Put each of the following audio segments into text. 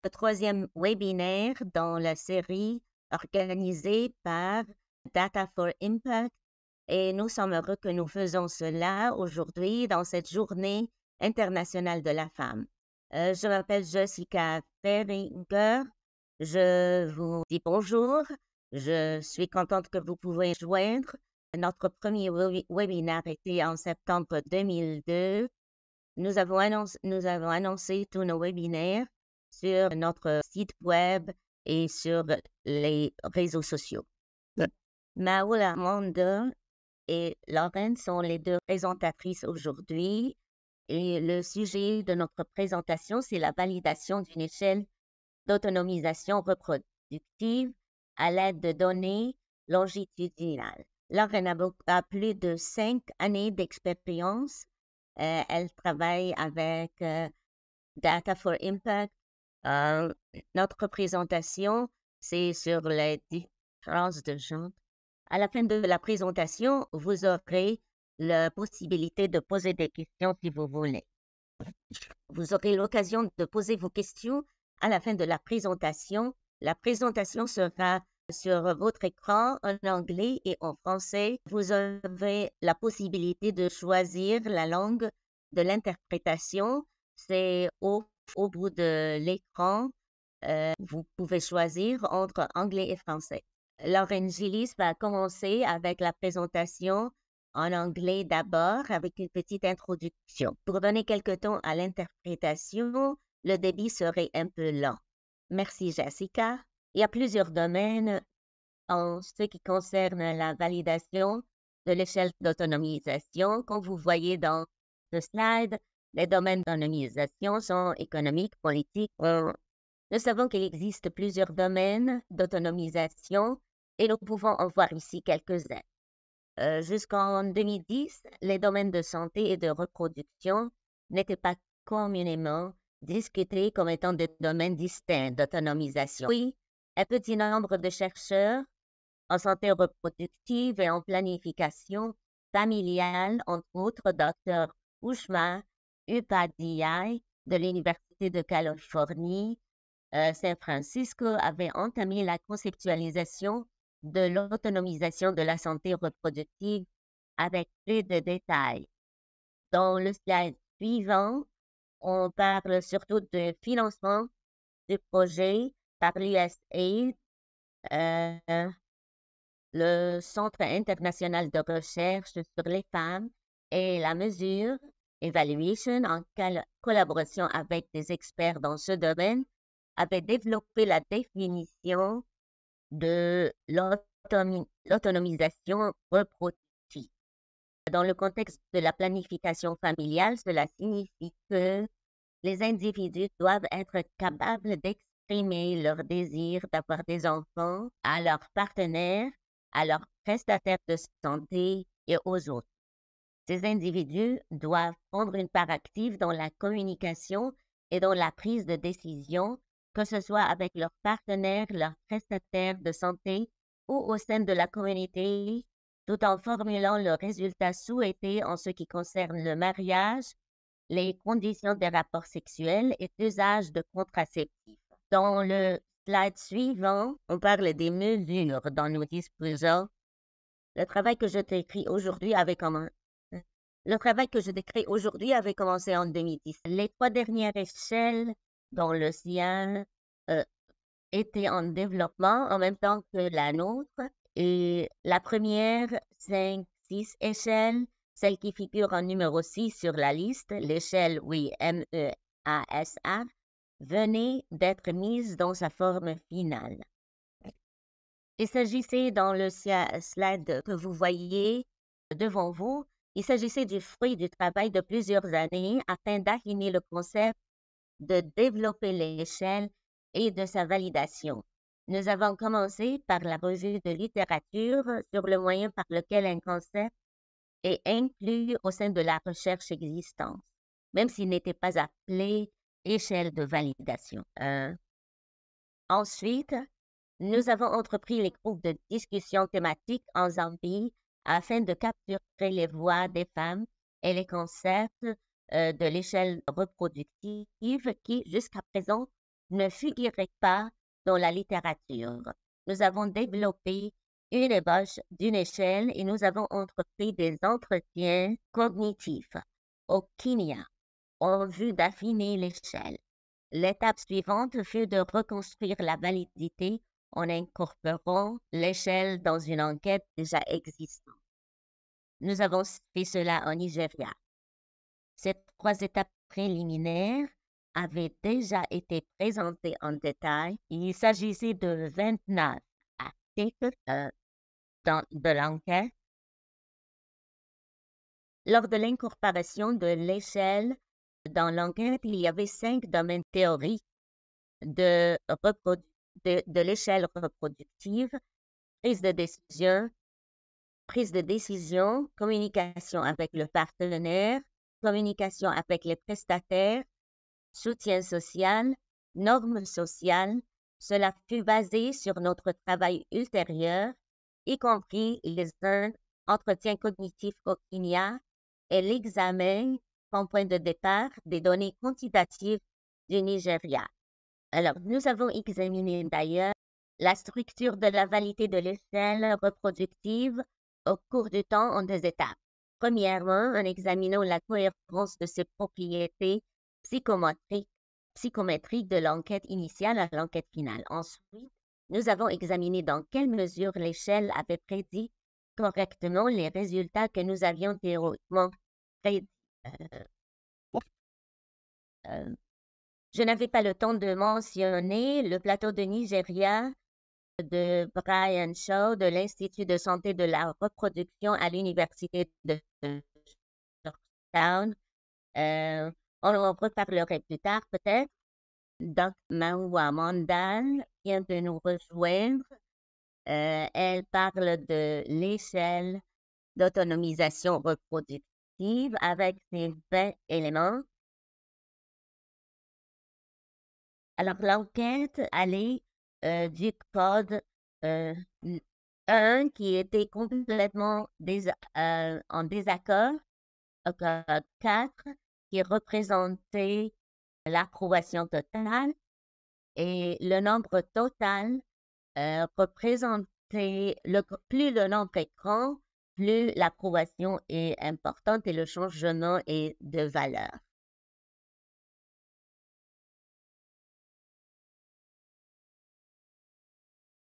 le troisième webinaire dans la série organisée par Data for Impact et nous sommes heureux que nous faisons cela aujourd'hui dans cette journée internationale de la femme. Je m'appelle Jessica Feringer. Je vous dis bonjour. Je suis contente que vous pouvez joindre. Notre premier webinaire était en septembre 2002. Nous avons annoncé tous nos webinaires sur notre site web et sur les réseaux sociaux. Maoula Amanda et Lauren sont les deux présentatrices aujourd'hui et le sujet de notre présentation, c'est la validation d'une échelle d'autonomisation reproductive à l'aide de données longitudinales. Lauren a plus de 5 années d'expérience. Elle travaille avec Data for Impact. Notre présentation, c'est sur les différences de genre. À la fin de la présentation, vous aurez la possibilité de poser des questions si vous voulez. Vous aurez l'occasion de poser vos questions à la fin de la présentation. La présentation sera sur votre écran en anglais et en français. Vous avez la possibilité de choisir la langue de l'interprétation. C'est au bout de l'écran. Vous pouvez choisir entre anglais et français. Lauren Gillis va commencer avec la présentation en anglais d'abord, avec une petite introduction. Pour donner quelque temps à l'interprétation, le débit serait un peu lent. Merci, Jessica. Il y a plusieurs domaines en ce qui concerne la validation de l'échelle d'autonomisation. Comme vous voyez dans ce slide, les domaines d'autonomisation sont économiques, politiques. Nous savons qu'il existe plusieurs domaines d'autonomisation et nous pouvons en voir ici quelques-uns. Jusqu'en 2010, les domaines de santé et de reproduction n'étaient pas communément discutés comme étant des domaines distincts d'autonomisation. Puis, un petit nombre de chercheurs en santé reproductive et en planification familiale, entre autres Dr. Ushma Upadhyay de l'Université de Californie, San Francisco, avait entamé la conceptualisation de l'autonomisation de la santé reproductive avec plus de détails. Dans le slide suivant, on parle surtout de financement du projet par l'USAID, le Centre international de recherche sur les femmes et la mesure Evaluation, en collaboration avec des experts dans ce domaine, avait développé la définition de l'autonomisation reproductive. Dans le contexte de la planification familiale, cela signifie que les individus doivent être capables d'exprimer leur désir d'avoir des enfants à leurs partenaires, à leurs prestataires de santé et aux autres. Ces individus doivent prendre une part active dans la communication et dans la prise de décision, que ce soit avec leurs partenaires, leurs prestataires de santé ou au sein de la communauté, tout en formulant leurs résultats souhaités en ce qui concerne le mariage, les conditions des rapports sexuels et l'usage de contraceptifs. Dans le slide suivant, on parle des mesures dont nous disposons. Le travail que je décris aujourd'hui avait commencé en 2010. Les 3 dernières échelles dont le CIAN étaient en développement en même temps que la nôtre. Et la première, 5, 6 échelles, celle qui figure en numéro 6 sur la liste, l'échelle MEASR, venait d'être mise dans sa forme finale. Il s'agissait dans le slide que vous voyez devant vous, il s'agissait du fruit du travail de plusieurs années afin d'affiner le concept, de développer l'échelle et de sa validation. Nous avons commencé par la revue de littérature sur le moyen par lequel un concept est inclus au sein de la recherche existante, même s'il n'était pas appelé échelle de validation. Ensuite, nous avons entrepris les groupes de discussion thématiques en Zambie afin de capturer les voix des femmes et les concepts de l'échelle reproductive qui, jusqu'à présent, ne figurait pas dans la littérature. Nous avons développé une ébauche d'une échelle et nous avons entrepris des entretiens cognitifs au Kenya en vue d'affiner l'échelle. L'étape suivante fut de reconstruire la validité en incorporant l'échelle dans une enquête déjà existante. Nous avons fait cela au Nigeria. Ces 3 étapes préliminaires avaient déjà été présentées en détail. Il s'agissait de 29 articles de l'enquête. Lors de l'incorporation de l'échelle dans l'enquête, il y avait 5 domaines théoriques de l'échelle reproductive: prise de décision, communication avec le partenaire, communication avec les prestataires, soutien social, normes sociales. Cela fut basé sur notre travail ultérieur, y compris les entretiens cognitifs au Kenya et l'examen comme point de départ des données quantitatives du Nigeria. Alors, nous avons examiné d'ailleurs la structure de la validité de l'échelle reproductive au cours du temps en 2 étapes. Premièrement, en examinant la cohérence de ces propriétés psychométriques de l'enquête initiale à l'enquête finale. Ensuite, nous avons examiné dans quelle mesure l'échelle avait prédit correctement les résultats que nous avions théoriquement prédits. Je n'avais pas le temps de mentionner le plateau de Nigeria de Brian Shaw de l'Institut de santé de la reproduction à l'Université de Georgetown. On en reparlerait plus tard peut-être. Dr. Maua Mandal vient de nous rejoindre. Elle parle de l'échelle d'autonomisation reproductive avec ses 20 éléments. Alors, l'enquête allait du code 1 qui était complètement en désaccord, au code 4 qui représentait l'approbation totale, et le nombre total représentait, plus le nombre est grand, plus l'approbation est importante et le changement est de valeur.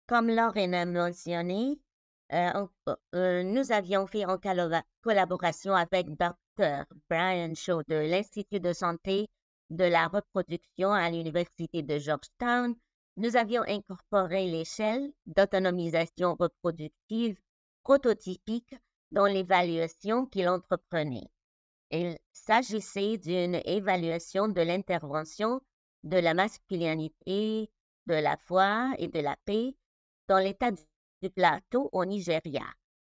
Comme Lauren a mentionné, nous avions fait en collaboration avec Dr. Brian Shaw de l'Institut de santé de la reproduction à l'Université de Georgetown. Nous avions incorporé l'échelle d'autonomisation reproductive prototypique dans l'évaluation qu'il entreprenait. Il s'agissait d'une évaluation de l'intervention de la masculinité, de la foi et de la paix dans l'état du plateau au Nigeria.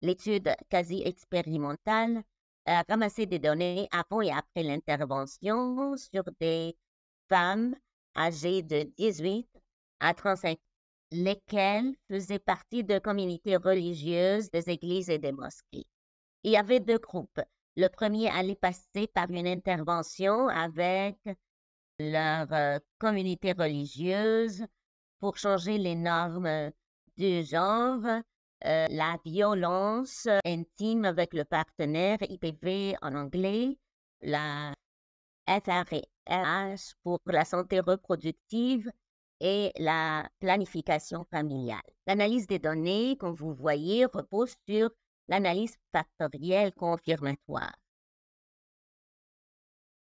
L'étude quasi expérimentale a ramassé des données avant et après l'intervention sur des femmes âgées de 18 à 35 ans, lesquelles faisaient partie de communautés religieuses, des églises et des mosquées. Il y avait 2 groupes. Le premier allait passer par une intervention avec leur communauté religieuse pour changer les normes du genre, la violence intime avec le partenaire, IPV en anglais, la FRH pour la santé reproductive et la planification familiale. L'analyse des données, comme vous voyez, repose sur l'analyse factorielle confirmatoire.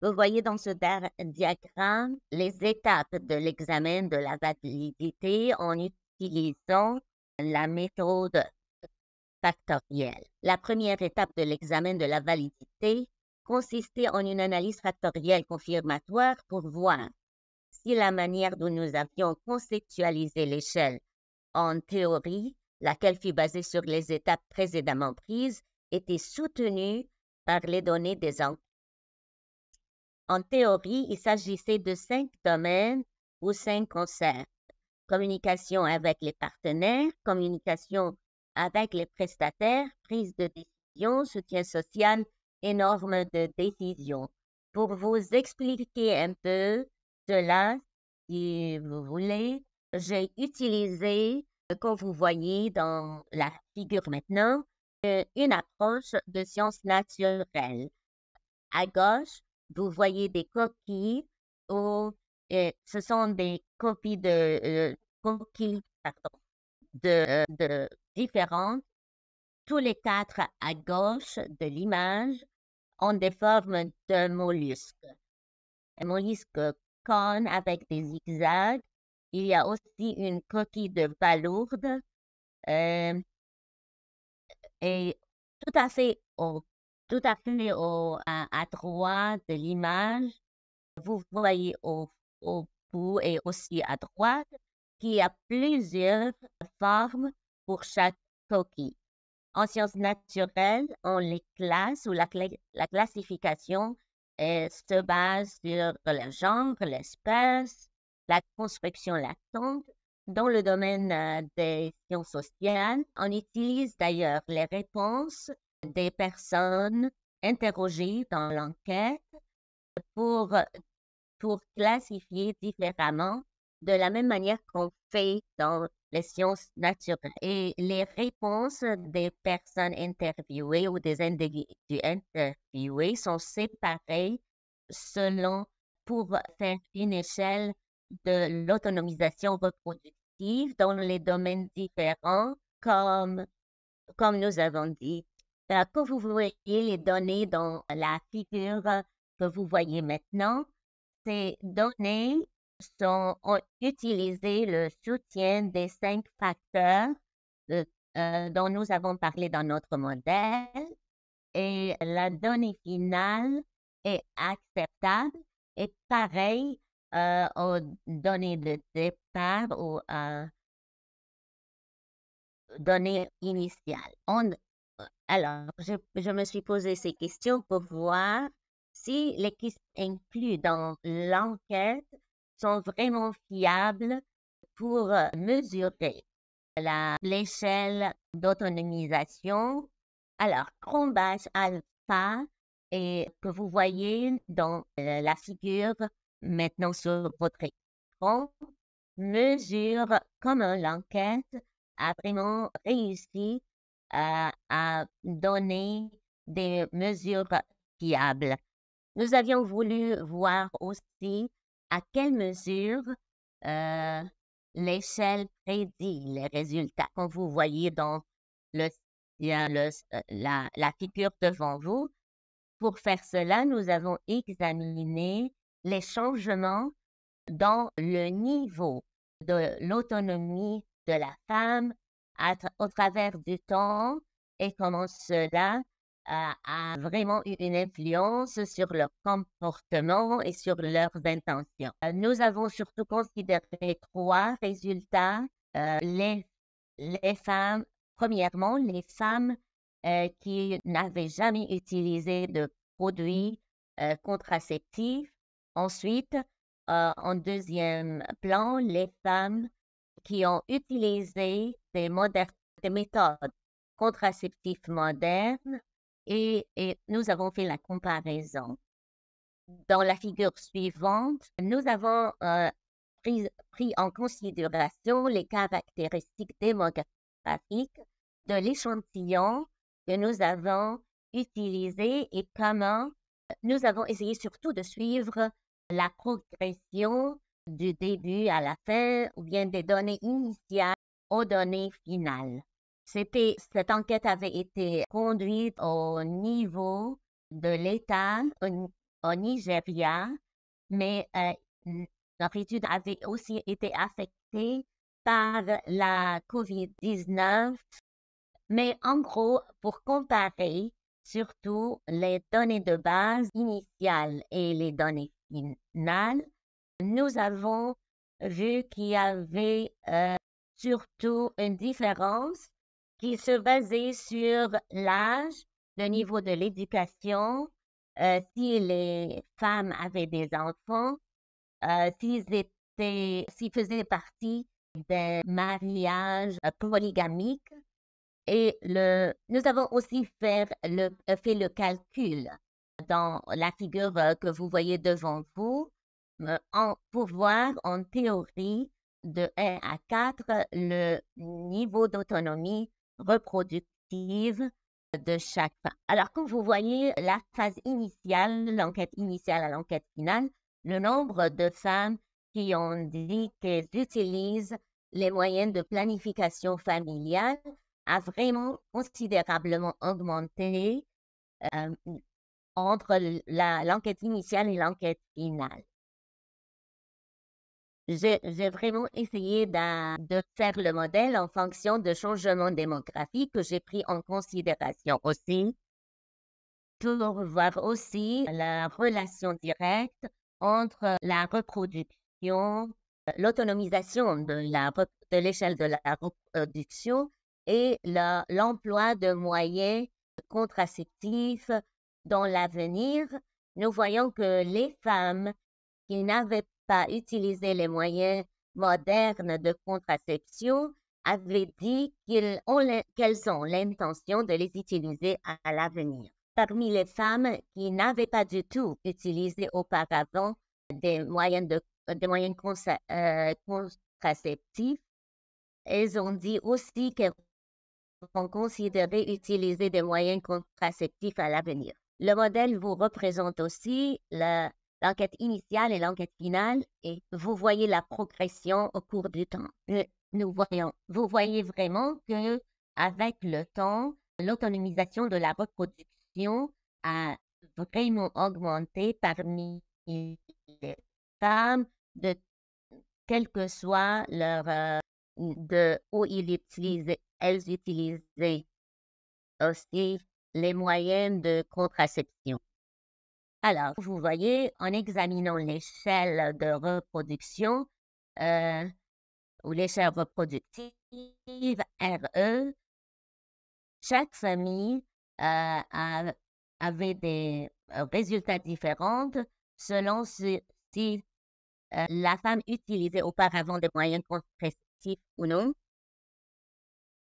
Vous voyez dans ce diagramme les étapes de l'examen de la validité en utilisant la méthode factorielle. La première étape de l'examen de la validité consistait en une analyse factorielle confirmatoire pour voir si la manière dont nous avions conceptualisé l'échelle en théorie, laquelle fut basée sur les étapes précédemment prises, était soutenue par les données des enquêtes. En théorie, il s'agissait de 5 domaines ou 5 concepts: communication avec les partenaires, communication avec les prestataires, prise de décision, soutien social et normes de décision. Pour vous expliquer un peu cela, si vous voulez, j'ai utilisé, comme vous voyez dans la figure maintenant, une approche de sciences naturelles. À gauche, vous voyez des coquilles où ce sont des coquilles, pardon, de différentes. Tous les quatre à gauche de l'image ont des formes de mollusques. Un mollusque cône avec des zigzags. Il y a aussi une coquille de balourde euh, et tout à fait à droite de l'image, vous voyez au bout et aussi à droite qu'il y a plusieurs formes pour chaque coquille. En sciences naturelles, on les classe ou la classification se base sur le genre, l'espèce, la construction latente. Dans le domaine des sciences sociales, on utilise d'ailleurs les réponses des personnes interrogées dans l'enquête pour pour classifier différemment de la même manière qu'on fait dans les sciences naturelles. Et les réponses des personnes interviewées ou des individus interviewés sont séparées selon, pour faire une échelle de l'autonomisation reproductive dans les domaines différents, comme nous avons dit. Quand vous voyez les données dans la figure que vous voyez maintenant, ces données ont utilisé le soutien des 5 facteurs euh, dont nous avons parlé dans notre modèle et la donnée finale est acceptable et pareil aux données de départ ou données initiales. Alors, je me suis posé ces questions pour voir si les questions incluses dans l'enquête sont vraiment fiables pour mesurer l'échelle d'autonomisation. Alors, Cronbach alpha, et que vous voyez dans la figure maintenant sur votre écran, mesure comment l'enquête a vraiment réussi à donner des mesures fiables. Nous avions voulu voir aussi à quelle mesure l'échelle prédit les résultats. Comme vous voyez dans la figure devant vous, pour faire cela, nous avons examiné les changements dans le niveau de l'autonomie de la femme au travers du temps et comment cela a vraiment eu une influence sur leur comportement et sur leurs intentions. Nous avons surtout considéré 3 résultats. Les femmes, premièrement, les femmes qui n'avaient jamais utilisé de produits contraceptifs. Ensuite, en deuxième plan, les femmes qui ont utilisé des méthodes contraceptives modernes et nous avons fait la comparaison. Dans la figure suivante, nous avons pris en considération les caractéristiques démographiques de l'échantillon que nous avons utilisé et comment nous avons essayé surtout de suivre la progression du début à la fin ou bien des données initiales aux données finales. Cette enquête avait été conduite au niveau de l'État au Nigeria, mais notre étude avait aussi été affectée par la COVID-19. Mais en gros, pour comparer surtout les données de base initiales et les données finales, nous avons vu qu'il y avait surtout une différence qui se basait sur l'âge, le niveau de l'éducation, si les femmes avaient des enfants, s'ils faisaient partie des mariages polygamiques. Et nous avons aussi fait le calcul dans la figure que vous voyez devant vous. en pouvoir, en théorie, de 1 à 4, le niveau d'autonomie reproductive de chaque femme. Alors, quand vous voyez la phase initiale, l'enquête initiale à l'enquête finale, le nombre de femmes qui ont dit qu'elles utilisent les moyens de planification familiale a vraiment considérablement augmenté euh, entre l'enquête initiale et l'enquête finale. J'ai vraiment essayé de faire le modèle en fonction de changements démographiques que j'ai pris en considération aussi, pour voir aussi la relation directe entre la reproduction, l'autonomisation de l'échelle de la reproduction et l'emploi de moyens contraceptifs dans l'avenir. Nous voyons que les femmes qui n'avaient pas utilisé les moyens modernes de contraception avaient dit qu'elles ont l'intention de les utiliser à l'avenir. Parmi les femmes qui n'avaient pas du tout utilisé auparavant des moyens contraceptifs, elles ont dit aussi qu'elles vont considérer utiliser des moyens contraceptifs à l'avenir. Le modèle vous représente aussi l'enquête initiale et l'enquête finale, et vous voyez la progression au cours du temps. Vous voyez vraiment que avec le temps, l'autonomisation de la reproduction a vraiment augmenté parmi les femmes, de quel que soit leur de où elles utilisaient aussi les moyens de contraception. Alors, vous voyez, en examinant l'échelle de reproduction ou l'échelle reproductive, RE, chaque famille avait des résultats différents selon si la femme utilisait auparavant des moyens contraceptifs ou non.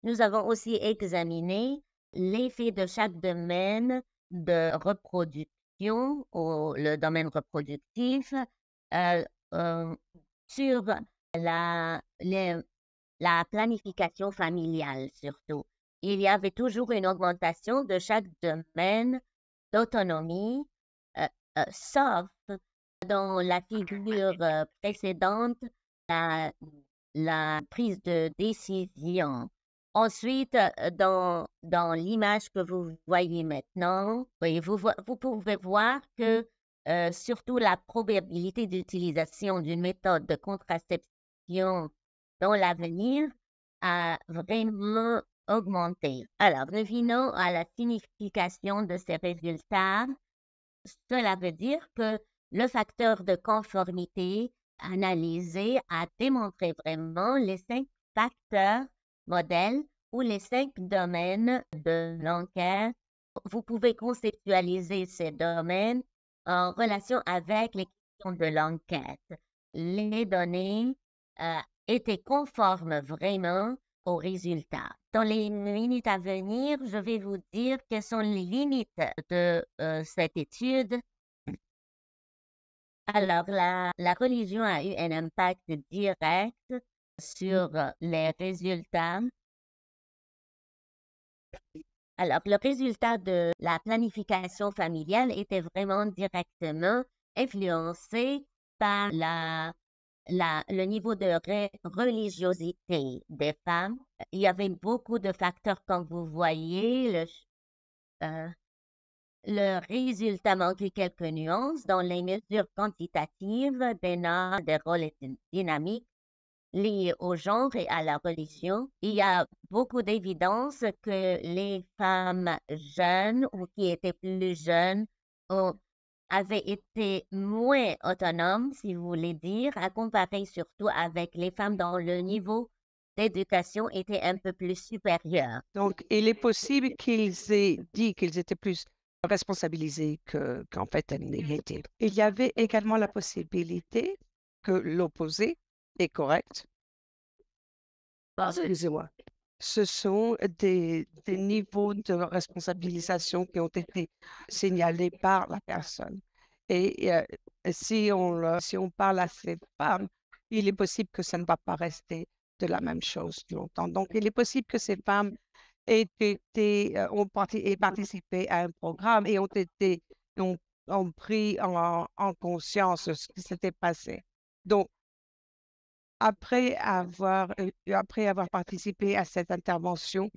Nous avons aussi examiné l'effet de chaque domaine de reproduction ou le domaine reproductif sur la planification familiale surtout. Il y avait toujours une augmentation de chaque domaine d'autonomie, sauf dans la figure précédente, la prise de décision. Ensuite, dans l'image que vous voyez maintenant, oui, vous pouvez voir que surtout la probabilité d'utilisation d'une méthode de contraception dans l'avenir a vraiment augmenté. Alors, nous venons à la signification de ces résultats. Cela veut dire que le facteur de conformité analysé a démontré vraiment les 5 facteurs modèles ou les 5 domaines de l'enquête. Vous pouvez conceptualiser ces domaines en relation avec les questions de l'enquête. Les données étaient conformes vraiment aux résultats. Dans les minutes à venir, je vais vous dire quelles sont les limites de cette étude. Alors, la religion a eu un impact direct sur les résultats. Alors, le résultat de la planification familiale était vraiment directement influencé par le niveau de religiosité des femmes. Il y avait beaucoup de facteurs, comme vous voyez. Le résultat manquait quelques nuances dans les mesures quantitatives des normes des rôles dynamiques liés au genre et à la religion. Il y a beaucoup d'évidence que les femmes jeunes ou qui étaient plus jeunes avaient été moins autonomes, si vous voulez dire, à comparer surtout avec les femmes dont le niveau d'éducation était un peu plus supérieur. Donc, il est possible qu'ils aient dit qu'ils étaient plus responsabilisés qu'en fait, elles l'étaient. Il y avait également la possibilité que l'opposé est correct. Excusez-moi. Ce sont des niveaux de responsabilisation qui ont été signalés par la personne. Et si on parle à ces femmes, il est possible que ça ne va pas rester de la même chose longtemps. Donc, il est possible que ces femmes aient participé à un programme et ont, ont pris en conscience ce qui s'était passé. Donc, après avoir participé à cette intervention,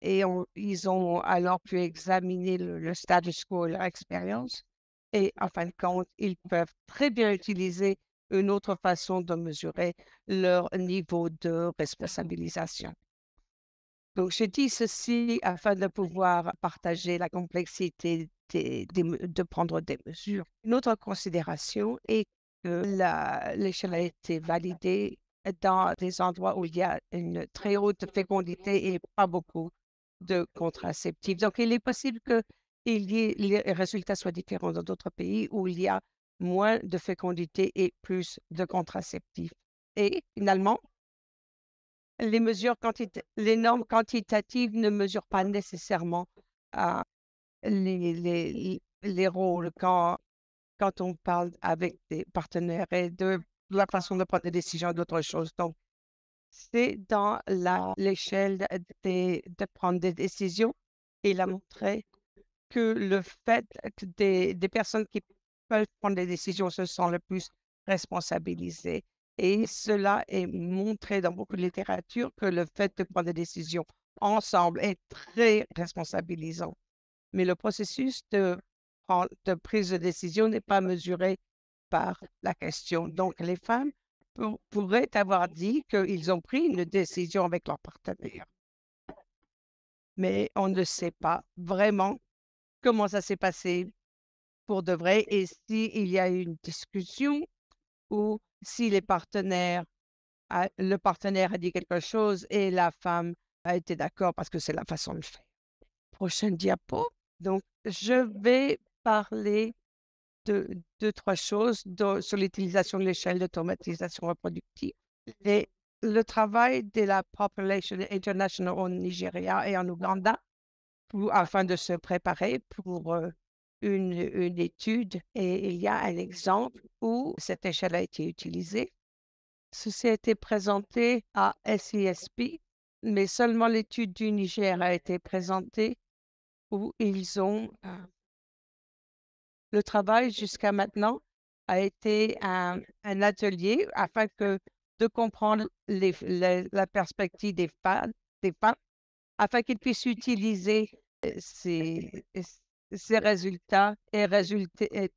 ils ont alors pu examiner le status quo, leur expérience, et en fin de compte, ils peuvent très bien utiliser une autre façon de mesurer leur niveau de responsabilisation. Donc, je dis ceci afin de pouvoir partager la complexité de prendre des mesures. Une autre considération est que l'échelle a été validée dans des endroits où il y a une très haute fécondité et pas beaucoup de contraceptifs. Donc, il est possible que les résultats soient différents dans d'autres pays où il y a moins de fécondité et plus de contraceptifs. Et finalement, les normes quantitatives ne mesurent pas nécessairement ah, les rôles quand on parle avec des partenaires et de la façon de prendre des décisions d'autres choses. Donc, c'est dans l'échelle de prendre des décisions. Il a montré que le fait que des personnes qui peuvent prendre des décisions se sont le plus responsabilisées. Et cela est montré dans beaucoup de littérature que le fait de prendre des décisions ensemble est très responsabilisant. Mais le processus de prise de décision n'est pas mesuré par la question. Donc, les femmes pourraient avoir dit qu'ils ont pris une décision avec leur partenaire. Mais on ne sait pas vraiment comment ça s'est passé pour de vrai et s'il y a eu une discussion ou si le partenaire a dit quelque chose et la femme a été d'accord parce que c'est la façon de faire. Prochaine diapo. Donc, je vais parler de 2-3 choses sur l'utilisation de l'échelle d'automatisation reproductive. Et le travail de la Population International au Nigeria et en Ouganda afin de se préparer pour une étude. Et il y a un exemple où cette échelle a été utilisée. Ceci a été présenté à SISP, mais seulement l'étude du Niger a été présentée où le travail jusqu'à maintenant a été un atelier afin de comprendre la perspective des femmes, afin qu'ils puissent utiliser ces résultats et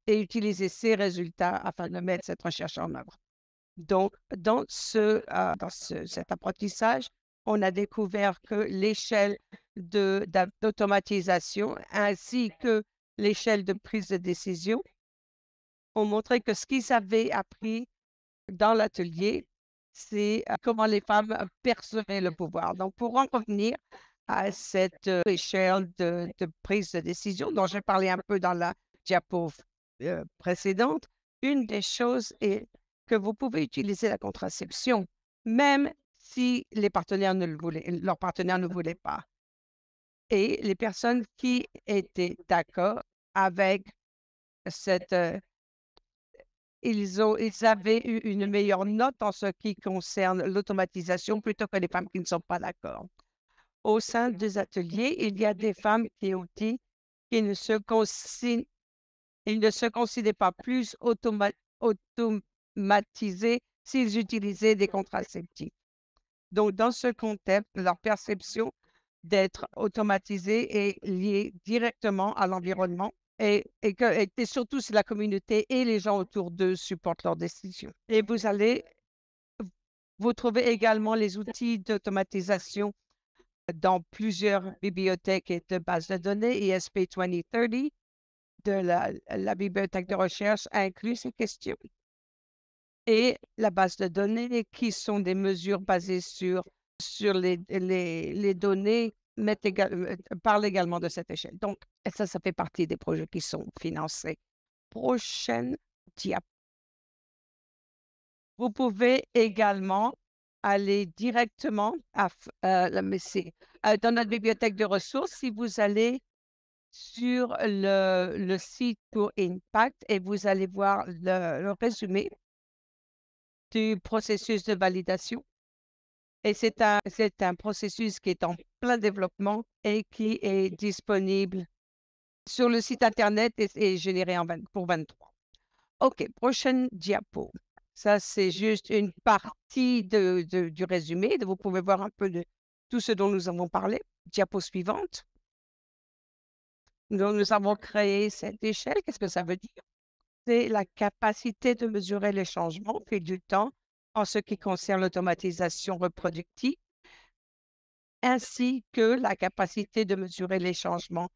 utiliser ces résultats afin de mettre cette recherche en œuvre. Donc, dans cet apprentissage, on a découvert que l'échelle d'automatisation ainsi que l'échelle de prise de décision ont montré que ce qu'ils avaient appris dans l'atelier, c'est comment les femmes percevaient le pouvoir. Donc, pour en revenir à cette échelle de prise de décision dont j'ai parlé un peu dans la diapo précédente, une des choses est que vous pouvez utiliser la contraception, même si leurs partenaires ne le voulaient pas. Et les personnes qui étaient d'accord avec cette ils avaient eu une meilleure note en ce qui concerne l'automatisation plutôt que les femmes qui ne sont pas d'accord. Au sein des ateliers, il y a des femmes qui ont dit qu'ils ne se considéraient pas plus automatisés s'ils utilisaient des contraceptifs. Donc, dans ce contexte, leur perception d'être automatisée est liée directement à l'environnement et surtout si la communauté et les gens autour d'eux supportent leurs décisions. Et vous trouvez également les outils d'automatisation dans plusieurs bibliothèques et de bases de données. ESP 2030 de la bibliothèque de recherche inclut ces questions. Et la base de données qui sont des mesures basées sur les données parle également de cette échelle. Donc, ça fait partie des projets qui sont financés. Prochaine diapo. Vous pouvez également aller directement dans notre bibliothèque de ressources. Si vous allez sur le site pour Impact et vous allez voir le résumé du processus de validation. Et c'est un processus qui est en plein développement et qui est disponible sur le site Internet et généré pour 23. OK, prochaine diapo. Ça, c'est juste une partie du résumé. Vous pouvez voir un peu de tout ce dont nous avons parlé. Diapo suivante. Donc, nous avons créé cette échelle. Qu'est-ce que ça veut dire? C'est la capacité de mesurer les changements au fil du temps en ce qui concerne l'automatisation reproductive, ainsi que la capacité de mesurer les changements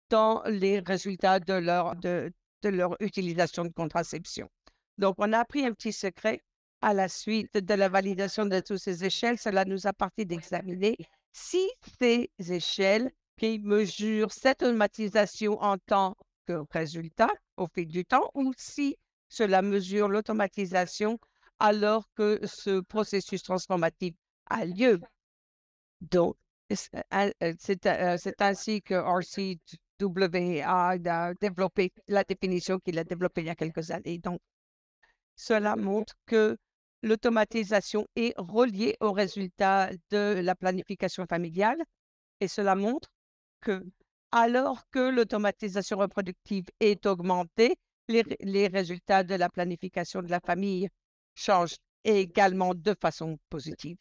dans les résultats de leur utilisation de contraception. Donc, on a appris un petit secret à la suite de la validation de toutes ces échelles. Cela nous a permis d'examiner si ces échelles qui mesurent cette automatisation en tant que résultat au fil du temps ou si cela mesure l'automatisation alors que ce processus transformatif a lieu. Donc, c'est ainsi que RCW a développé la définition qu'il a développée il y a quelques années. Donc, cela montre que l'automatisation est reliée aux résultats de la planification familiale et cela montre que alors que l'automatisation reproductive est augmentée, les résultats de la planification de la famille changent également de façon positive.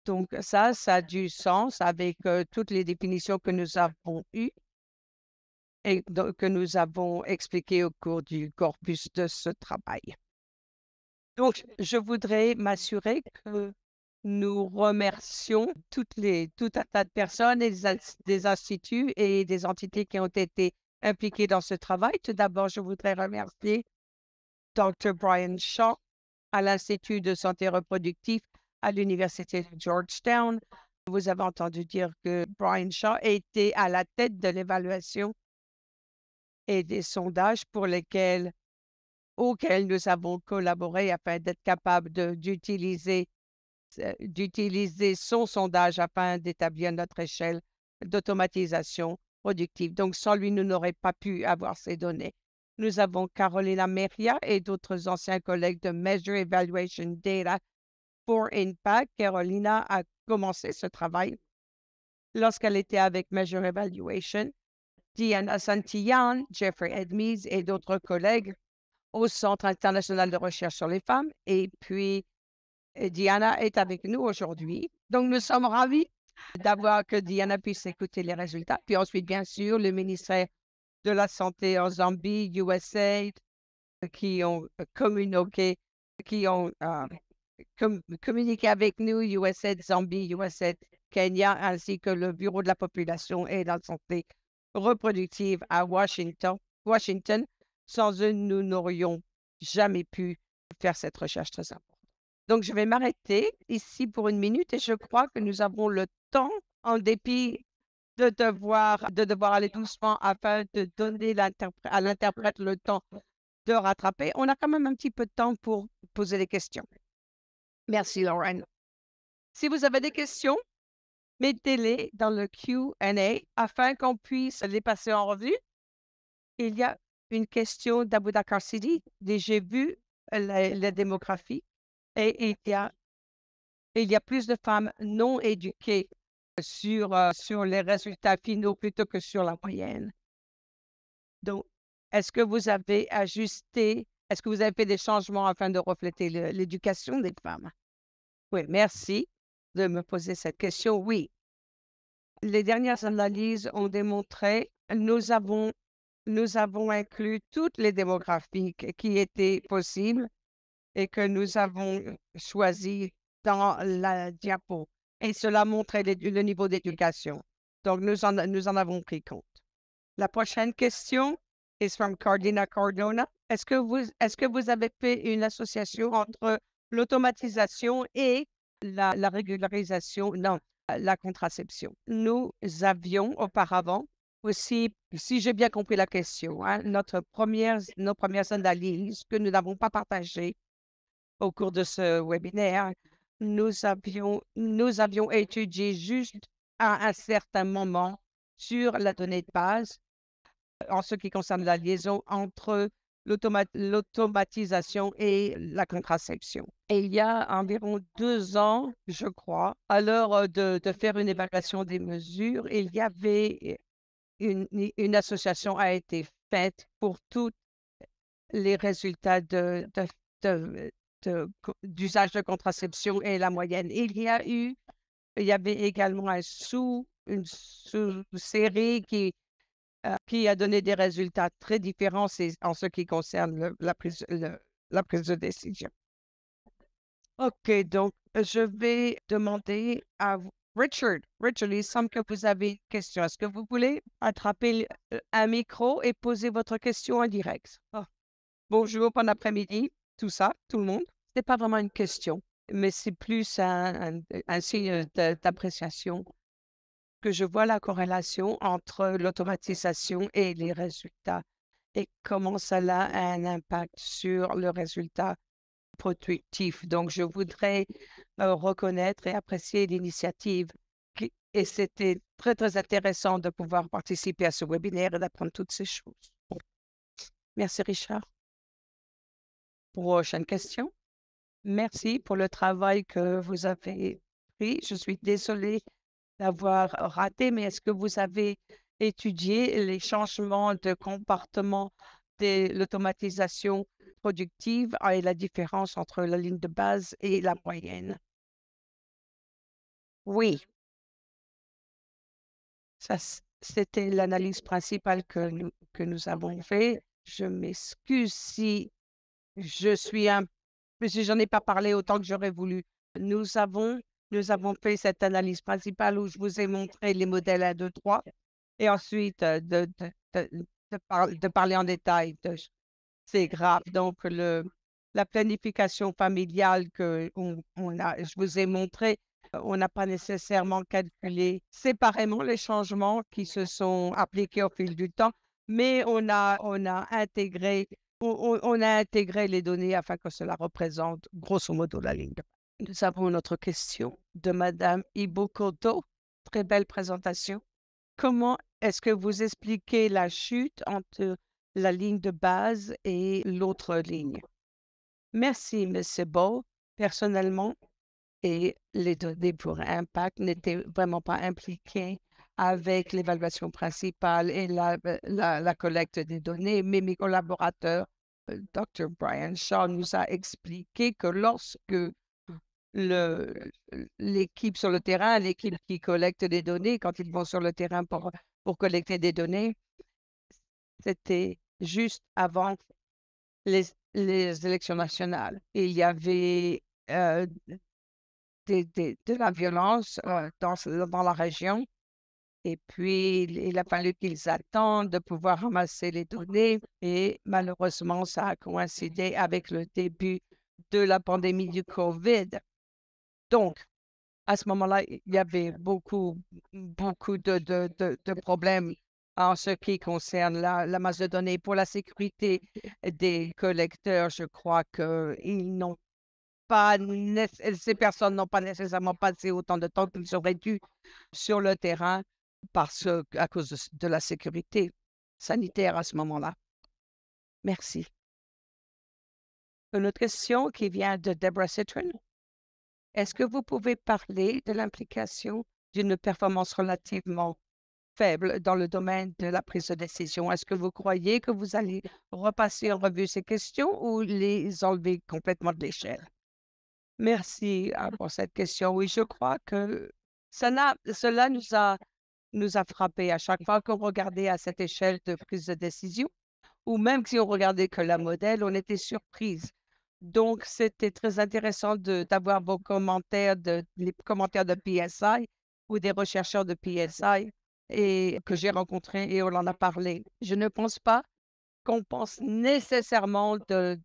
Donc ça a du sens avec toutes les définitions que nous avons eues et que nous avons expliquées au cours du corpus de ce travail. Donc, je voudrais m'assurer que nous remercions tout un tas de personnes et des instituts et des entités qui ont été impliquées dans ce travail. Tout d'abord, je voudrais remercier Dr. Brian Shaw à l'Institut de santé reproductive à l'Université de Georgetown. Vous avez entendu dire que Brian Shaw était à la tête de l'évaluation et des sondages auxquels nous avons collaboré afin d'être capables d'utiliser son sondage afin d'établir notre échelle d'automatisation productive. Donc, sans lui, nous n'aurions pas pu avoir ces données. Nous avons Carolina Meria et d'autres anciens collègues de Measure Evaluation Data for Impact. Carolina a commencé ce travail lorsqu'elle était avec Measure Evaluation. Diana Santillan, Jeffrey Edmees et d'autres collègues au Centre international de recherche sur les femmes. Et puis, Diana est avec nous aujourd'hui. Donc, nous sommes ravis que Diana puisse écouter les résultats. Puis ensuite, bien sûr, le ministère de la Santé en Zambie, USAID, qui ont communiqué avec nous, USAID Zambie, USAID Kenya, ainsi que le Bureau de la population et de la santé reproductive à Washington. Sans eux, nous n'aurions jamais pu faire cette recherche très importante. Donc, je vais m'arrêter ici pour 1 minute et je crois que nous avons le temps, en dépit de devoir aller doucement afin de donner à l'interprète le temps de rattraper. On a quand même un petit peu de temps pour poser des questions. Merci, Lauren. Si vous avez des questions, mettez-les dans le Q&A afin qu'on puisse les passer en revue. Il y a une question d'Aboubacar Sidi. J'ai vu la démographie et il y a plus de femmes non éduquées sur les résultats finaux plutôt que sur la moyenne. Donc, est-ce que vous avez fait des changements afin de refléter l'éducation des femmes? Oui, merci de me poser cette question. Oui, les dernières analyses ont démontré, nous avons inclus toutes les démographies qui étaient possibles et que nous avons choisi dans la diapo. Et cela montrait le niveau d'éducation. Donc, nous en avons pris compte. La prochaine question est from Cardina Cardona. Est-ce que vous avez fait une association entre l'automatisation et la régularisation, non, la contraception? Nous avions auparavant aussi, si j'ai bien compris la question, nos premières analyses que nous n'avons pas partagées au cours de ce webinaire, nous avions étudié juste à un certain moment sur la donnée de base en ce qui concerne la liaison entre l'automatisation et la contraception. Et il y a environ 2 ans, je crois, à l'heure de faire une évaluation des mesures, il y avait une association a été faite pour tous les résultats d'usage de contraception et la moyenne. Il y avait également une sous-série qui a donné des résultats très différents en ce qui concerne la prise de décision. OK, donc je vais demander à Richard. Richard, il semble que vous avez une question. Est-ce que vous voulez attraper un micro et poser votre question en direct? Ah. Bonjour, bon après-midi, tout le monde. Ce n'est pas vraiment une question, mais c'est plus un signe d'appréciation que je vois la corrélation entre l'automatisation et les résultats et comment cela a un impact sur le résultat productif. Donc, je voudrais reconnaître et apprécier l'initiative. Et c'était très, très intéressant de pouvoir participer à ce webinaire et d'apprendre toutes ces choses. Merci, Richard. Prochaine question. Merci pour le travail que vous avez fait. Je suis désolée d'avoir raté, mais est-ce que vous avez étudié les changements de comportement de l'automatisation productive et la différence entre la ligne de base et la moyenne? Oui, c'était l'analyse principale que nous avons fait. Je m'excuse si j'en ai pas parlé autant que j'aurais voulu. Nous avons, nous avons fait cette analyse principale où je vous ai montré les modèles 1, 2, 3 et ensuite de parler en détail c'est grave. Donc, la planification familiale je vous ai montré, on n'a pas nécessairement calculé séparément les changements qui se sont appliqués au fil du temps, mais on a intégré les données afin que cela représente grosso modo la ligne. Nous avons une autre question de Madame Ibukoto. Très belle présentation. Comment est-ce que vous expliquez la chute entre la ligne de base et l'autre ligne? Merci, M. Beau. Personnellement, et les données pour impact n'étaient vraiment pas impliquées avec l'évaluation principale et la collecte des données, mais mes collaborateurs, Dr. Brian Shaw, nous a expliqué que lorsque le l'équipe sur le terrain, l'équipe qui collecte des données, quand ils vont sur le terrain pour collecter des données, c'était juste avant les élections nationales. Il y avait de la violence dans la région. Et puis, il a fallu qu'ils attendent de pouvoir ramasser les données. Et malheureusement, ça a coïncidé avec le début de la pandémie du COVID. Donc, à ce moment-là, il y avait beaucoup de problèmes en ce qui concerne la masse de données. Pour la sécurité des collecteurs, je crois que ces personnes n'ont pas nécessairement passé autant de temps qu'ils auraient dû sur le terrain à cause de la sécurité sanitaire à ce moment-là. Merci. Une autre question qui vient de Deborah Citron. Est-ce que vous pouvez parler de l'implication d'une performance relativement faible dans le domaine de la prise de décision? Est-ce que vous croyez que vous allez repasser en revue ces questions ou les enlever complètement de l'échelle? Merci pour cette question. Oui, je crois que cela nous a frappé à chaque fois qu'on regardait à cette échelle de prise de décision, ou même si on regardait que la modèle, on était surprise. Donc, c'était très intéressant d'avoir vos commentaires, les commentaires de PSI ou des chercheurs de PSI et que j'ai rencontrés et on en a parlé. Je ne pense pas qu'on pense nécessairement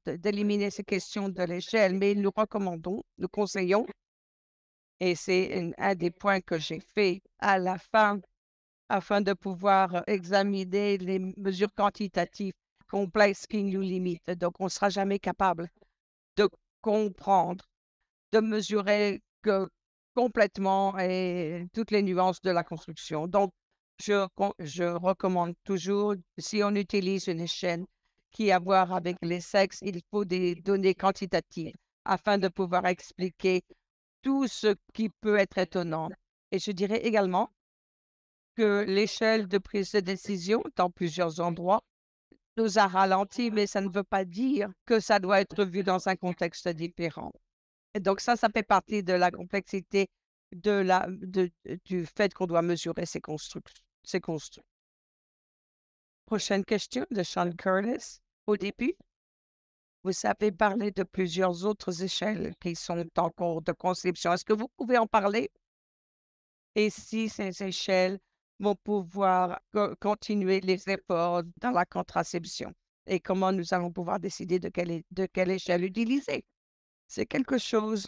d'éliminer ces questions de l'échelle, mais nous recommandons, nous conseillons, et c'est un des points que j'ai fait à la fin afin de pouvoir examiner les mesures quantitatives complexes qui nous limitent. Donc, on ne sera jamais capable de comprendre, de mesurer complètement toutes les nuances de la construction. Donc, je recommande toujours, si on utilise une échelle qui a à voir avec les sexes, il faut des données quantitatives afin de pouvoir expliquer tout ce qui peut être étonnant. Et je dirais également que l'échelle de prise de décision dans plusieurs endroits nous a ralenti, mais ça ne veut pas dire que ça doit être vu dans un contexte différent. Et donc ça fait partie de la complexité du fait qu'on doit mesurer ces constructs. Prochaine question de Sean Curtis. Au début, vous avez parlé de plusieurs autres échelles qui sont en cours de conception. Est-ce que vous pouvez en parler? Et si ces échelles vont pouvoir continuer les efforts dans la contraception? Et comment nous allons pouvoir décider de quelle échelle utiliser? C'est quelque chose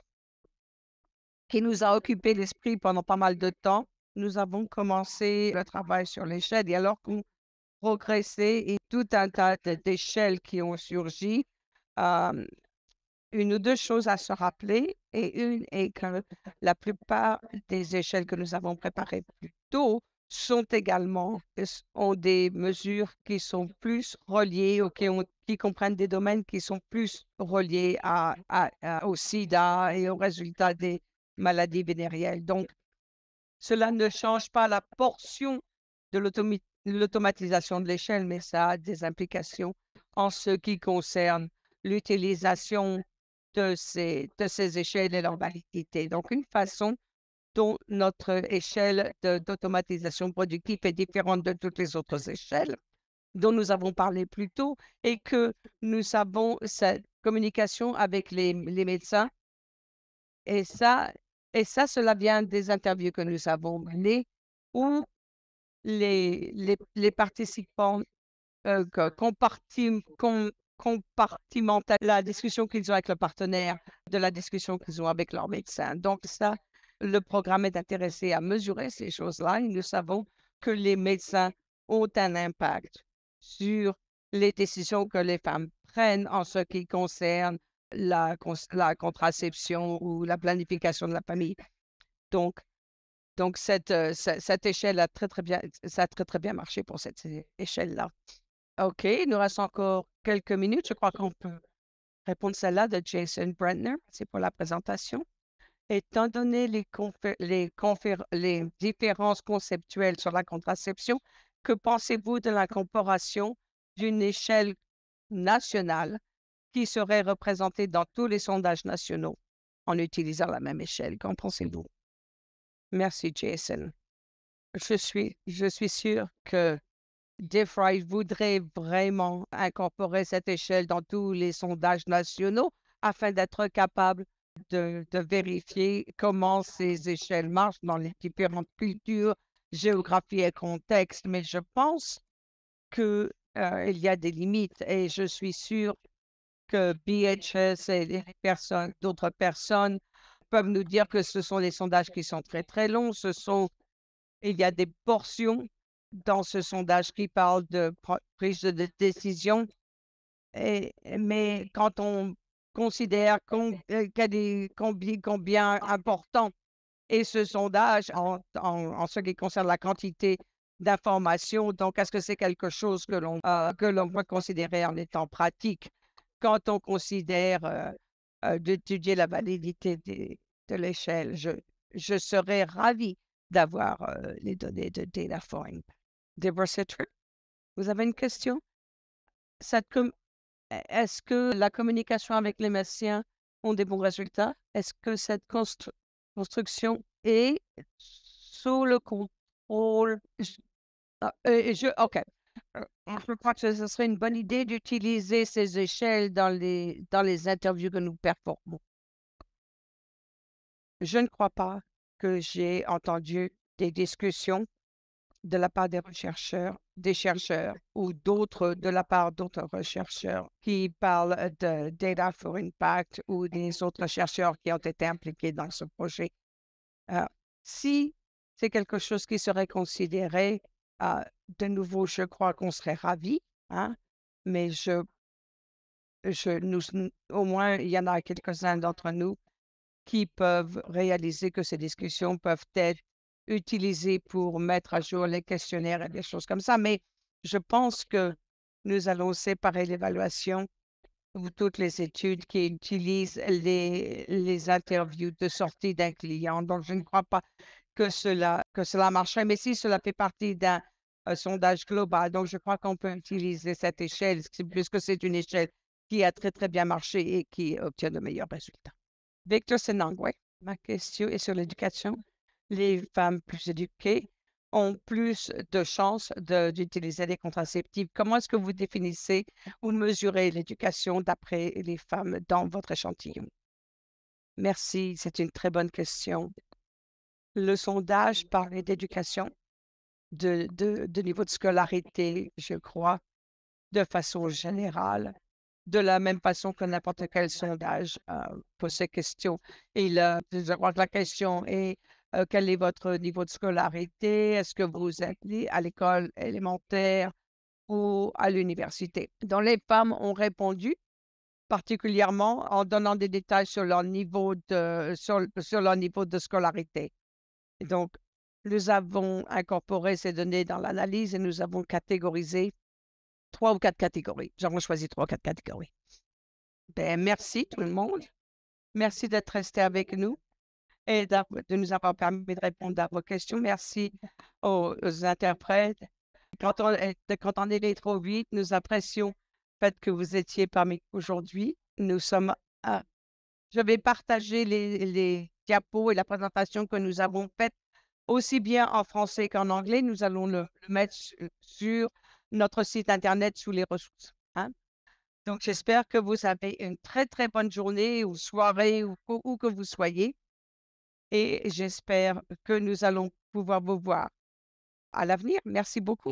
qui nous a occupé l'esprit pendant pas mal de temps. Nous avons commencé le travail sur l'échelle et alors qu'on progressait et tout un tas d'échelles qui ont surgi, euh, une ou deux choses à se rappeler et une est que la plupart des échelles que nous avons préparées plus tôt sont également ont des mesures qui sont plus reliées ou qui comprennent des domaines qui sont plus reliés au sida et aux résultats des maladies vénérielles. Donc, cela ne change pas la portion de l'automatisation de l'échelle, mais ça a des implications en ce qui concerne l'utilisation de ces échelles et leur validité. Donc, une façon dont notre échelle d'automatisation productive est différente de toutes les autres échelles dont nous avons parlé plus tôt et que nous avons cette communication avec les médecins. Et ça, cela vient des interviews que nous avons menées où les participants compartimentent la discussion qu'ils ont avec le partenaire de la discussion qu'ils ont avec leur médecin. Donc ça, le programme est intéressé à mesurer ces choses-là et nous savons que les médecins ont un impact sur les décisions que les femmes prennent en ce qui concerne la contraception ou la planification de la famille. Donc, cette échelle a très, très bien, ça a très, très bien marché pour cette échelle-là. OK, il nous reste encore quelques minutes. Je crois qu'on peut répondre à celle-là de Jason Brentner. C'est pour la présentation. Étant donné les différences conceptuelles sur la contraception, que pensez-vous de l'incorporation d'une échelle nationale qui serait représentée dans tous les sondages nationaux en utilisant la même échelle? Qu'en pensez-vous? Merci, Jason. Je suis sûre que DeFry voudrait vraiment incorporer cette échelle dans tous les sondages nationaux afin d'être capable de vérifier comment ces échelles marchent dans les différentes cultures, géographies et contextes. Mais je pense que, il y a des limites et je suis sûre que BHS et d'autres personnes peuvent nous dire que ce sont des sondages qui sont très, très longs. Il y a des portions dans ce sondage qui parlent de prise de décision, mais quand on considère combien important est ce sondage en ce qui concerne la quantité d'informations, donc est-ce que c'est quelque chose que l'on peut considérer en étant pratique quand on considère d'étudier la validité de l'échelle? Je serais ravie d'avoir les données de DataForing. Deborah Citrin, vous avez une question? Est-ce que la communication avec les médecins ont des bons résultats? Est-ce que cette construction est sous le contrôle? OK. Je crois que ce serait une bonne idée d'utiliser ces échelles dans les interviews que nous performons. Je ne crois pas que j'ai entendu des discussions de la part des chercheurs ou de la part d'autres chercheurs qui parlent de Data for Impact ou des autres chercheurs qui ont été impliqués dans ce projet. Si c'est quelque chose qui serait considéré, de nouveau, je crois qu'on serait ravis, hein, mais au moins, il y en a quelques-uns d'entre nous qui peuvent réaliser que ces discussions peuvent être utilisé pour mettre à jour les questionnaires et des choses comme ça. Mais je pense que nous allons séparer l'évaluation ou toutes les études qui utilisent les interviews de sortie d'un client. Donc, je ne crois pas que cela marcherait, mais si cela fait partie d'un sondage global, donc je crois qu'on peut utiliser cette échelle, puisque c'est une échelle qui a très, très bien marché et qui obtient de meilleurs résultats. Victor Senang, oui. Ma question est sur l'éducation. Les femmes plus éduquées ont plus de chances d'utiliser des contraceptifs. Comment est-ce que vous définissez ou mesurez l'éducation d'après les femmes dans votre échantillon? Merci, c'est une très bonne question. Le sondage parlait d'éducation, de niveau de scolarité, je crois, de façon générale, de la même façon que n'importe quel sondage pose ces questions. Et là, je crois que la question est quel est votre niveau de scolarité? Est-ce que vous êtes à l'école élémentaire ou à l'université? Donc, les femmes ont répondu particulièrement en donnant des détails sur leur niveau de scolarité. Et donc, nous avons incorporé ces données dans l'analyse et nous avons catégorisé 3 ou 4 catégories. Nous avons choisi 3 ou 4 catégories. Ben, merci tout le monde. Merci d'être resté avec nous et de nous avoir permis de répondre à vos questions. Merci aux interprètes. Quand on est allé trop vite, nous apprécions le fait que vous étiez parmi nous aujourd'hui. Je vais partager les diapos et la présentation que nous avons faite aussi bien en français qu'en anglais. Nous allons le mettre sur notre site Internet sous les ressources. Hein. Donc, j'espère que vous avez une très, très bonne journée ou soirée où que vous soyez. Et j'espère que nous allons pouvoir vous voir à l'avenir. Merci beaucoup.